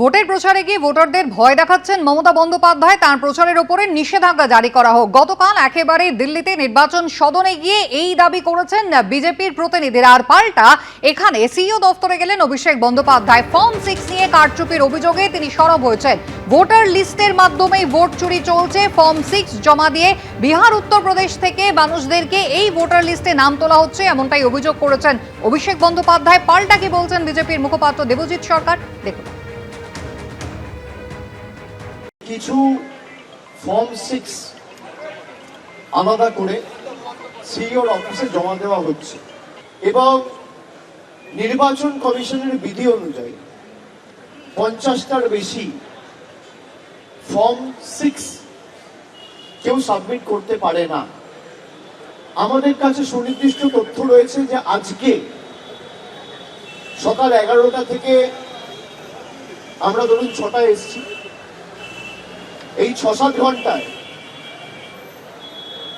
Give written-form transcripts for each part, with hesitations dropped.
ভোটের প্রচারে গিয়ে ভোটারদের ভয় দেখাচ্ছেন মমতা বন্দ্যোপাধ্যায়। তার প্রচারের উপরে নিষেধাজ্ঞা জারি করা হোক। গতকাল একেবারে দিল্লিতে নির্বাচন সদনে গিয়ে এই দাবি করেছেন বিজেপির প্রতিনিধিরা। আর পাল্টা এখানে সিইও দফতরে গেলেন অভিষেক বন্দ্যোপাধ্যায়। ফর্ম 6 নিয়ে কারচুপির অভিযোগে তিনি সরব হয়েছেন। ভোটার লিস্টের মাধ্যমেই ভোট চুরি চলছে। ফর্ম 6 জমা দিয়ে বিহার উত্তরপ্রদেশ থেকে মানুষদেরকে এই ভোটার লিস্টে নাম তোলা হচ্ছে, এমনটাই অভিযোগ করেছেন অভিষেক বন্দ্যোপাধ্যায়। পাল্টা কি বলছেন বিজেপির মুখপাত্র দেবজিৎ সরকার, দেখুন। কিছু ফর্ম 6 আলাদা করে সিইওর অফিসে জমা দেওয়া হচ্ছে এবং নির্বাচন কমিশনের বিধি অনুযায়ী 50টার বেশি ফর্ম 6 কেউ সাবমিট করতে পারে না। আমাদের কাছে সুনির্দিষ্ট তথ্য রয়েছে যে আজকে সকাল 11টা থেকে আমরা ধরুন 6টায় এসেছি, এই 6-7 ঘন্টায়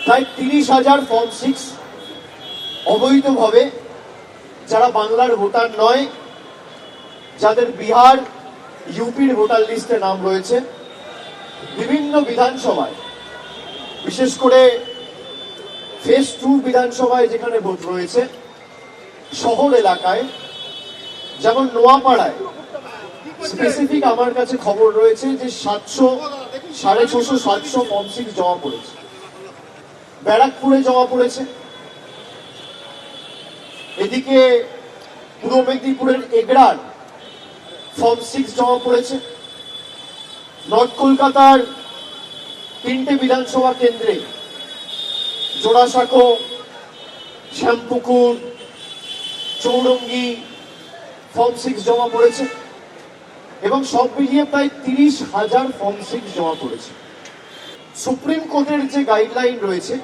প্রায় 30,000 ফর্ম 6 অবৈধভাবে, যারা বাংলার ভোটার নয়, যাদের বিহার ইউপির ভোটার লিস্টে নাম রয়েছে, বিভিন্ন বিধানসভায়, বিশেষ করে ফেজ 2 বিধানসভায় যেখানে ভোট রয়েছে, শহর এলাকায় যেমন নোয়াপাড়ায় স্পেসিফিক আমার কাছে খবর রয়েছে যে 650-700 ফর্ম 6 জমা পড়েছে। ব্যারাকপুরে জমা পড়েছে, এদিকে পূর্ব মেদিনীপুরের এগড়ার ফর্ম 6 জমা পড়েছে। নর্থ কলকাতার 3টে বিধানসভা কেন্দ্রে জোড়াসাঁকো, শ্যামপুকুর, চৌরঙ্গি ফর্ম 6 জমা পড়েছে এবং সব মিলিয়ে প্রায় 30,000 ফর্ম 6 জমা পড়েছে। সুপ্রিম কোর্টের যে গাইডলাইন রয়েছে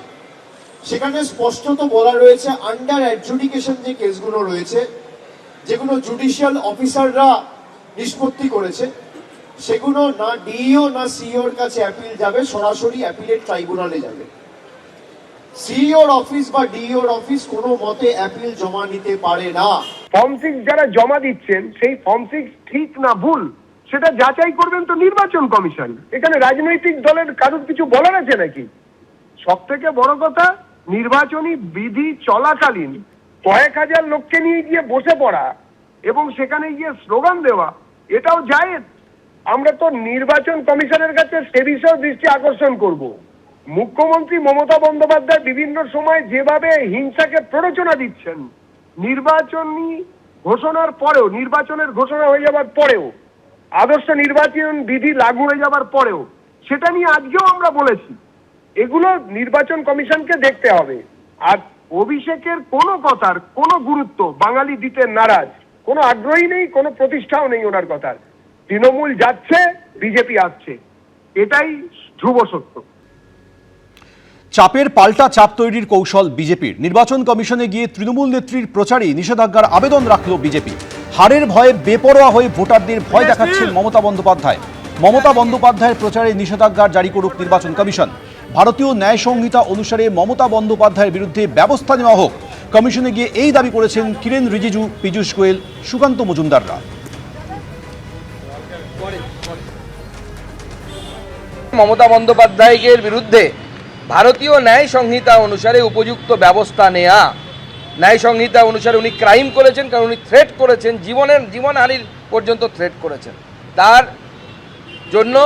সেখানে স্পষ্টত বলা রয়েছে আন্ডার অ্যাডজুডিকেশন যে কেসগুলো রয়েছে, যেগুলো জুডিশিয়াল অফিসাররা নিষ্পত্তি করেছে, সেগুলো না ডিইও না সিইওর কাছে অ্যাপিল যাবে, সরাসরি অ্যাপিলেট ট্রাইব্যুনালে যাবে। সিইওর অফিস বা ডিইওর অফিস কোনো মতে অ্যাপিল জমা নিতে পারে না। ফর্ম 6 যারা জমা দিচ্ছেন সেই ফর্ম 6 ঠিক না ভুল সেটা যাচাই করবেন তো নির্বাচন কমিশন। এখানে রাজনৈতিক দলের কারোর কিছু বলার আছে নাকি? সব থেকে বড় কথা, নির্বাচনী বিধি চলাকালীন কয়েক হাজার লোককে নিয়ে গিয়ে বসে পড়া এবং সেখানে গিয়ে স্লোগান দেওয়া, এটাও জায়েজ। আমরা তো নির্বাচন কমিশনের কাছে সে বিষয়ে দৃষ্টি আকর্ষণ করব। মুখ্যমন্ত্রী মমতা বন্দ্যোপাধ্যায় বিভিন্ন সময় যেভাবে হিংসাকে প্ররোচনা দিচ্ছেন, নির্বাচনী ঘোষণার পরেও, নির্বাচনের ঘোষণা হয়ে যাবার পরেও, আদর্শ নির্বাচন বিধি লাগু হয়ে যাবার পরেও, সেটা নিয়ে আজকেও আমরা বলেছি এগুলো নির্বাচন কমিশনকে দেখতে হবে। আর অভিষেকের কোনো কথার কোনো গুরুত্ব বাঙালি দিতে নারাজ, কোনো আগ্রহী নেই, কোনো প্রতিষ্ঠাও নেই ওনার কথার। তৃণমূল যাচ্ছে, বিজেপি আসছে, এটাই ধ্রুব সত্য। চাপের পাল্টা চাপ তৈরির কৌশল বিজেপির। নির্বাচন কমিশনে গিয়ে তৃণমূল নেত্রীর প্রচারে নিষেধাজ্ঞার আবেদন রাখল বিজেপি। হারের ভয়ে বেপরোয়া হয়ে ভোটারদের ভয় দেখাচ্ছেন মমতা বন্দ্যোপাধ্যায়। মমতা বন্দ্যোপাধ্যায়ের প্রচারে নিষেধাজ্ঞা জারি করুক নির্বাচন কমিশন। ভারতীয় ন্যায় সংহিতা অনুসারে মমতা বন্দ্যোপাধ্যায়ের বিরুদ্ধে ব্যবস্থা নেওয়া হোক। কমিশনে গিয়ে এই দাবি করেছেন কিরেন রিজিজু, পীযূষ গোয়েল, সুকান্ত মজুমদাররা। মমতা বন্দ্যোপাধ্যায়ের বিরুদ্ধে ভারতীয় ন্যায় সংহিতা অনুসারে উপযুক্ত ব্যবস্থা নেয়া। ন্যায় সংহিতা অনুসারে উনি ক্রাইম করেছেন, কারণ উনি থ্রেট করেছেন, জীবনহানির পর্যন্ত থ্রেট করেছেন। তার জন্য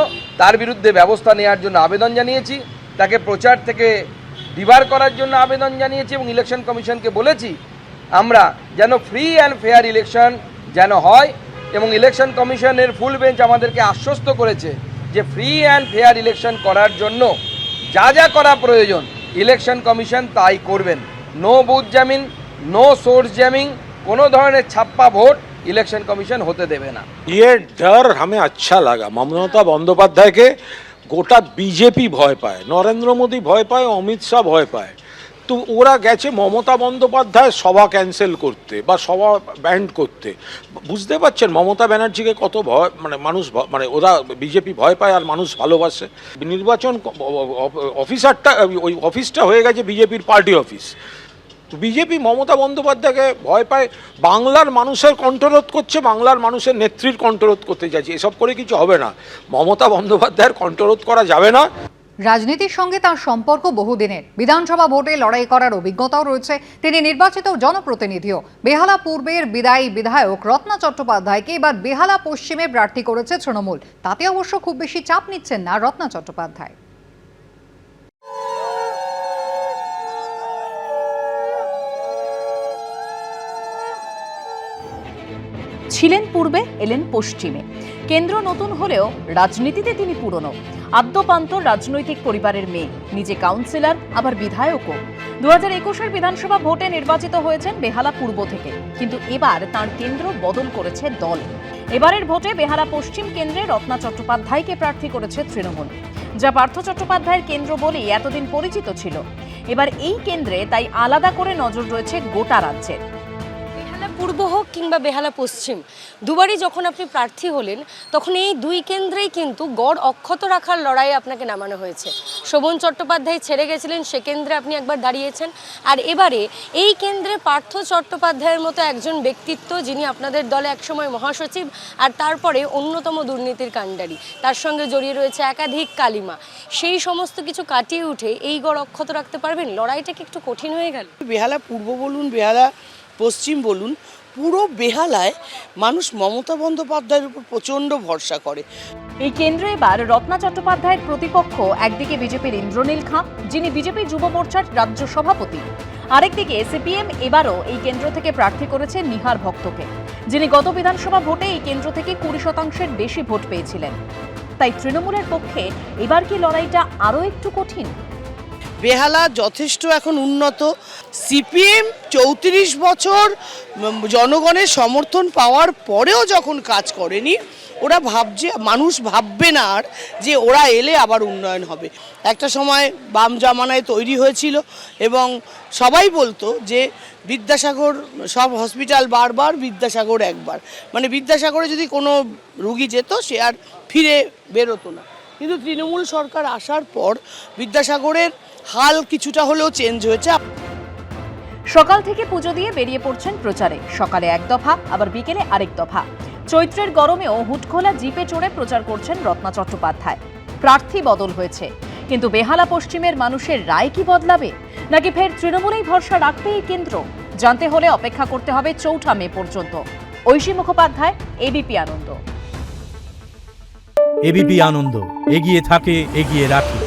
তার বিরুদ্ধে ব্যবস্থা নেওয়ার জন্য আবেদন জানিয়েছি, তাকে প্রচার থেকে ডিবার করার জন্য আবেদন জানিয়েছি এবং ইলেকশন কমিশনকে বলেছি আমরা যেন ফ্রি অ্যান্ড ফেয়ার ইলেকশন যেন হয়। এবং ইলেকশন কমিশনের ফুল বেঞ্চ আমাদেরকে আশ্বস্ত করেছে যে ফ্রি অ্যান্ড ফেয়ার ইলেকশন করার জন্য যা যা করা প্রয়োজন ইলেকশন কমিশন তাই করবেন। No booth jamming, no source jamming, কোনো ধরনের ছাপ্পা ভোট ইলেকশন কমিশন হতে দেবে না। ये डर हमें अच्छा लगा। ममता বন্দ্যোপাধ্যায়কে গোটা বিজেপি ভয় পায়, নরেন্দ্র মোদী ভয় পায়, অমিত শাহ ভয় পায়। তো ওরা গেছে মমতা বন্দ্যোপাধ্যায় সভা ক্যান্সেল করতে বা সভা ব্যান্ড করতে। বুঝতে পারছেন মমতা ব্যানার্জিকে কত ভয়, মানে মানুষ, মানে ওরা বিজেপি ভয় পায় আর মানুষ ভালোবাসে। নির্বাচন অফিসারটা, ওই অফিসটা হয়ে গেছে বিজেপির পার্টি অফিস। বিজেপি মমতা বন্দ্যোপাধ্যায়কে ভয় পায়, বাংলার মানুষের কণ্ঠরোধ করছে, বাংলার মানুষের নেত্রীর কণ্ঠরোধ করতে চাইছে। এসব করে কিছু হবে না, মমতা বন্দ্যোপাধ্যায়ের কণ্ঠরোধ করা যাবে না। রাজনীতির সঙ্গে তার সম্পর্ক বহুদিনের। বিধানসভা ভোটে লড়াই করার অভিজ্ঞতাও রয়েছে। তিনি নির্বাচিত জনপ্রতিনিধিও। বেহালা পূর্বের বিদায়ী বিধায়ক রত্না চট্টোপাধ্যায়কে এবার বেহালা পশ্চিমে প্রার্থী করেছে তৃণমূল। তাতে অবশ্য খুব বেশি চাপ নিচ্ছেন না রত্না চট্টোপাধ্যায়। ছিলেন পূর্বে, এলেন পশ্চিমে। কেন্দ্র নতুন হলেও রাজনীতিতে তিনি পুরনো। আদ্যপান্ত রাজনৈতিক পরিবারের মেয়ে, নিজে কাউন্সিলর আবার বিধায়কও। 2021-এর বিধানসভা ভোটে নির্বাচিত হয়েছেন বেহালা পূর্ব থেকে, কিন্তু এবার তার কেন্দ্র বদল করেছে দল। এবারের ভোটে বেহালা পশ্চিম কেন্দ্রে রত্না চট্টোপাধ্যায়কে প্রার্থী করেছে তৃণমূল, যা পার্থ চট্টোপাধ্যায়ের কেন্দ্র বলেই এতদিন পরিচিত ছিল। এবার এই কেন্দ্রে তাই আলাদা করে নজর রয়েছে গোটা রাজ্যের। পূর্ব হোক কিংবা বেহালা পশ্চিম, দুবারই যখন আপনি প্রার্থী হলেন তখন এই দুই কেন্দ্রেই কিন্তু গড় অক্ষত রাখার লড়াইয়ে আপনাকে নামানো হয়েছে। শোভন চট্টোপাধ্যায় ছেড়ে গেছিলেন, সে কেন্দ্রে আপনি একবার দাঁড়িয়েছেন, আর এবারে এই কেন্দ্রে পার্থ চট্টোপাধ্যায়ের মতো একজন ব্যক্তিত্ব, যিনি আপনাদের দলে একসময় মহাসচিব আর তারপরে অন্যতম দুর্নীতির কাণ্ডারি, তার সঙ্গে জড়িয়ে রয়েছে একাধিক কালিমা। সেই সমস্ত কিছু কাটিয়ে উঠে এই গড় অক্ষত রাখতে পারবেন? লড়াইটা কি একটু কঠিন হয়ে গেল? বেহালা পূর্ব বলুন, বেহালা পশ্চিম বলুন, পুরো বেহালায় মানুষ মমতা বন্দ্যোপাধ্যায়ের উপর প্রচণ্ড ভরসা করে। এই কেন্দ্রে এবার রত্না চট্টোপাধ্যায়ের প্রতিপক্ষ একদিকে বিজেপির ইন্দ্রনীল খাঁ, যিনি বিজেপি যুব মোর্চার রাজ্য সভাপতি, আরেকদিকে সিপিএম এবারও এই কেন্দ্র থেকে প্রার্থী করেছে নিহার ভক্তকে, যিনি গত বিধানসভা ভোটে এই কেন্দ্র থেকে 20% বেশি ভোট পেয়েছিলেন। তাই তৃণমূলের পক্ষে এবার কি লড়াইটা আরও একটু কঠিন? বেহালা যথেষ্ট এখন উন্নত। সিপিএম 34 বছর জনগণের সমর্থন পাওয়ার পরেও যখন কাজ করেনি, ওরা ভাবছে, মানুষ ভাববে না আর যে ওরা এলে আবার উন্নয়ন হবে। একটা সময় বাম জামানায় তৈরি হয়েছিল এবং সবাই বলতো যে বিদ্যাসাগর সব হসপিটাল বারবার, বিদ্যাসাগর একবার, মানে বিদ্যাসাগরে যদি কোনো রুগী যেত সে আর ফিরে বেরোতো না। কিন্তু তৃণমূল সরকার আসার পর বিদ্যাসাগরের হাল কিছুটা হলেও চেঞ্জ হয়েছে। সকাল থেকে পুজো দিয়ে বেরিয়ে পড়ছেন প্রচারে। সকালে এক দফা, আবার বিকেলে আরেক দফা। চৈত্রের গরমেও হুটখোলা জিপে চড়ে প্রচার করছেন রত্না চট্টোপাধ্যায়। প্রার্থী বদল হয়েছে, কিন্তু বেহালা পশ্চিমের মানুষের রায় কি বদলাবে, নাকি ফের তৃণমূলেই ভরসা রাখবে এই কেন্দ্র? জানতে হলে অপেক্ষা করতে হবে 4 মে পর্যন্ত। ঐশী মুখোপাধ্যায়, এবিপি আনন্দ। এবিপি আনন্দ, এগিয়ে থাকে, এগিয়ে রাখে।